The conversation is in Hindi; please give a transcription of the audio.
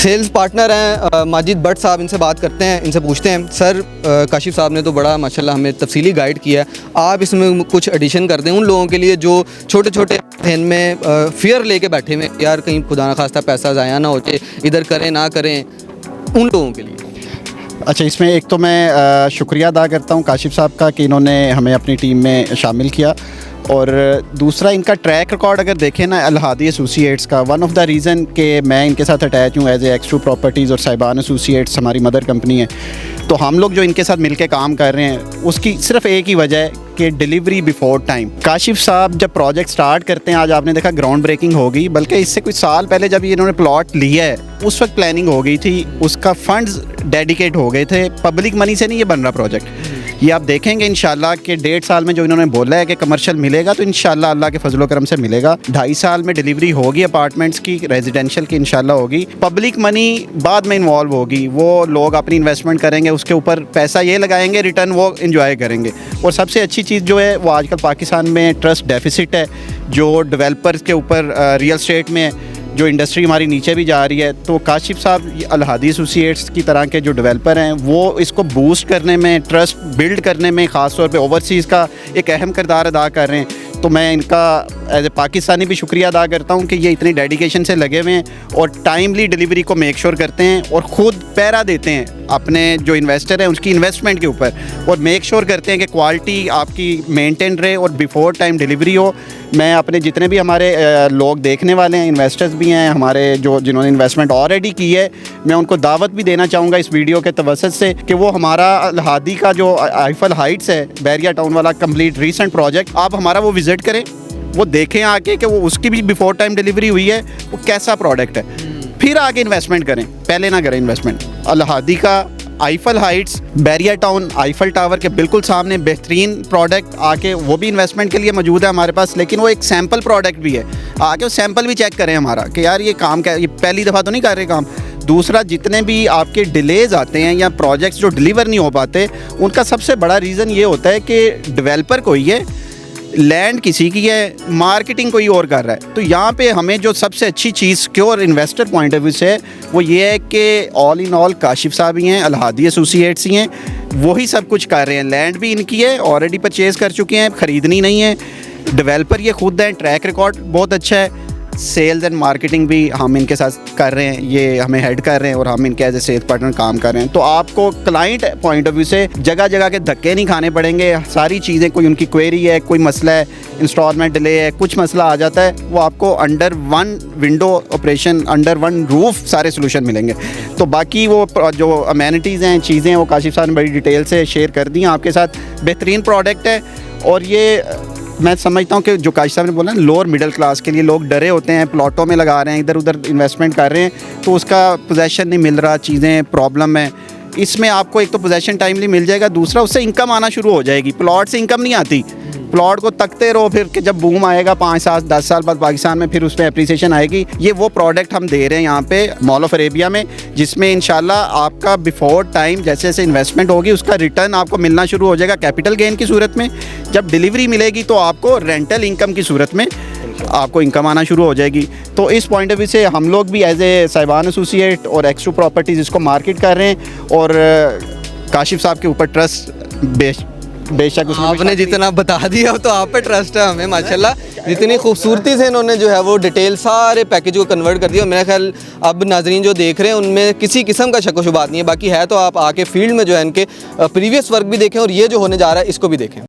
सेल्स पार्टनर हैं माजिद भट्ट साहब, इनसे बात करते हैं, इनसे पूछते हैं। सर काशिफ साहब ने तो बड़ा माशाल्लाह हमें तफसीली गाइड किया है, आप इसमें कुछ एडिशन कर दें उन लोगों के लिए जो छोटे छोटे जहन में फियर लेके बैठे हुए, यार कहीं खुदा न खास्ता पैसा ज़ाया ना हो जाए, इधर करें ना करें, उन लोगों के लिए। अच्छा, इसमें एक तो मैं शुक्रिया अदा करता हूँ काशिफ साहब का कि इन्होंने हमें अपनी टीम में शामिल किया, और दूसरा इनका ट्रैक रिकॉर्ड अगर देखें ना अल हादी एसोसिएट्स का, वन ऑफ द रीज़न कि मैं इनके साथ अटैच हूँ एज ए एक्स2 प्रॉपर्टीज़ और साहिबान एसोसिएट्स हमारी मदर कंपनी है, तो हम लोग जो इनके साथ मिलके काम कर रहे हैं उसकी सिर्फ एक ही वजह है कि डिलीवरी बिफोर टाइम। काशिफ साहब जब प्रोजेक्ट स्टार्ट करते हैं, आज आपने देखा ग्राउंड ब्रेकिंग होगी, बल्कि इससे कुछ साल पहले जब इन्होंने प्लॉट लिया है उस वक्त प्लानिंग हो गई थी, उसका फंड्स डेडिकेट हो गए थे, पब्लिक मनी से नहीं ये बन रहा प्रोजेक्ट। ये आप देखेंगे इंशाल्लाह कि 1.5 साल में जो इन्होंने बोला है कि कमर्शियल मिलेगा, तो इंशाल्लाह अल्लाह के फजलो करम से मिलेगा। 2.5 साल में डिलीवरी होगी अपार्टमेंट्स की, रेजिडेंशियल की इंशाल्लाह होगी। पब्लिक मनी बाद में इन्वॉल्व होगी, वो लोग अपनी इन्वेस्टमेंट करेंगे, उसके ऊपर पैसा ये लगाएंगे, रिटर्न वो इन्जॉय करेंगे। और सबसे अच्छी चीज़ जो है वो आजकल पाकिस्तान में ट्रस्ट डेफिसिट है, जो डेवलपर्स के ऊपर रियल स्टेट में जो इंडस्ट्री हमारी नीचे भी जा रही है, तो काशिफ साहब अल हादी एसोसिएट्स की तरह के जो डेवलपर हैं वो इसको बूस्ट करने में, ट्रस्ट बिल्ड करने में, ख़ास तौर पे ओवरसीज़ का एक अहम किरदार अदा कर रहे हैं। तो मैं इनका एज ए पाकिस्तानी भी शुक्रिया अदा करता हूँ कि ये इतनी डेडिकेशन से लगे हुए हैं और टाइमली डिलीवरी को मेक श्योर करते हैं और ख़ुद पैरा देते हैं अपने जो इन्वेस्टर हैं उसकी इन्वेस्टमेंट के ऊपर, और मेक श्योर करते हैं कि क्वालिटी आपकी मेंटेन रहे और बिफोर टाइम डिलीवरी हो। मैं अपने जितने भी हमारे लोग देखने वाले हैं, इन्वेस्टर्स भी हैं हमारे जो जिन्होंने इन्वेस्टमेंट ऑलरेडी की है, मैं उनको दावत भी देना चाहूँगा इस वीडियो के तवसत से कि वो हमारा अल हादी का जो आइफल हाइट्स है बैरिया टाउन वाला कंप्लीट रीसेंट प्रोजेक्ट, आप हमारा वो विज़िट करें, वो देखें आके कि वो उसकी भी बिफोर टाइम डिलीवरी हुई है, वो कैसा प्रोडक्ट है, फिर आगे इन्वेस्टमेंट करें, पहले ना करें इन्वेस्टमेंट। अल हादी का Eiffel Heights Bahria town Eiffel tower के बिल्कुल सामने बेहतरीन प्रोडक्ट, आके वो भी इन्वेस्टमेंट के लिए मौजूद है हमारे पास, लेकिन वो एक सैम्पल प्रोडक्ट भी है, आके वो सैम्पल भी चेक करें हमारा कि यार ये काम क्या, ये पहली दफ़ा तो नहीं कर रहे काम। दूसरा, जितने भी आपके डिलेज़ आते हैं या प्रोजेक्ट्स जो डिलीवर नहीं हो पाते, उनका सबसे बड़ा रीज़न ये होता है कि डेवलपर कोई है, लैंड किसी की है, मार्केटिंग कोई और कर रहा है। तो यहाँ पे हमें जो सबसे अच्छी चीज़ secure investor point of view से वो ये है कि ऑल इन ऑल काशिफ साहब ही हैं, अल हादी एसोसिएट्स ही हैं, वही सब कुछ कर रहे हैं। लैंड भी इनकी है, ऑलरेडी परचेज़ कर चुके हैं, ख़रीदनी नहीं है। डेवलपर ये खुद हैं, ट्रैक रिकॉर्ड बहुत अच्छा है। सेल्स एंड मार्केटिंग भी हम इनके साथ कर रहे हैं, ये हमें हेड कर रहे हैं और हम इनके एज ए सेल्स पार्टनर काम कर रहे हैं। तो आपको क्लाइंट पॉइंट ऑफ व्यू से जगह जगह के धक्के नहीं खाने पड़ेंगे। सारी चीज़ें, कोई उनकी क्वेरी है, कोई मसला है, इंस्टॉलमेंट डिले है, कुछ मसला आ जाता है, वो आपको under one window operation, under one roof सारे सोल्यूशन मिलेंगे। तो बाकी वो जो अमेनिटीज़ हैं, चीज़ें, वो काशिफ साहब ने बड़ी डिटेल से शेयर कर दी हैं आपके साथ। बेहतरीन प्रोडक्ट है, और ये मैं समझता हूँ कि जो काशिफ साहब ने बोला, लोअर मिडिल क्लास के लिए लोग डरे होते हैं, प्लॉटों में लगा रहे हैं, इधर उधर इन्वेस्टमेंट कर रहे हैं, तो उसका पोजेसन नहीं मिल रहा, चीज़ें प्रॉब्लम है। इसमें आपको एक तो पोजेसन टाइमली मिल जाएगा, दूसरा उससे इनकम आना शुरू हो जाएगी। प्लॉट से इनकम नहीं आती, प्लॉट को तकते रहो, फिर कि जब बूम आएगा 5 साल 10 साल बाद पाकिस्तान में, फिर उस पर एप्रिसिएशन आएगी। ये वो प्रोडक्ट हम दे रहे हैं यहाँ पे मॉल ऑफ अरेबिया में, जिसमें इंशाल्लाह आपका बिफोर टाइम जैसे जैसे इन्वेस्टमेंट होगी उसका रिटर्न आपको मिलना शुरू हो जाएगा कैपिटल गेन की सूरत में। जब डिलीवरी मिलेगी तो आपको रेंटल इनकम की सूरत में आपको इनकम आना शुरू हो जाएगी। तो इस पॉइंट ऑफ व्यू से हम लोग भी एज ए साहिबान एसोसिएट और एक्स2 प्रॉपर्टीज़ इसको मार्केट कर रहे हैं, और काशिफ साहब के ऊपर ट्रस्ट बेशक आपने जितना बता दिया तो आप पे ट्रस्ट है हमें माशाल्लाह। जितनी खूबसूरती से इन्होंने जो है वो डिटेल सारे पैकेज को कन्वर्ट कर दिया। मेरा ख्याल अब नाजरीन जो देख रहे हैं उनमें किसी किस्म का शक व शुबात नहीं है। बाकी है तो आप आके फील्ड में जो है इनके प्रीवियस वर्क भी देखें और ये जो होने जा रहा है इसको भी देखें।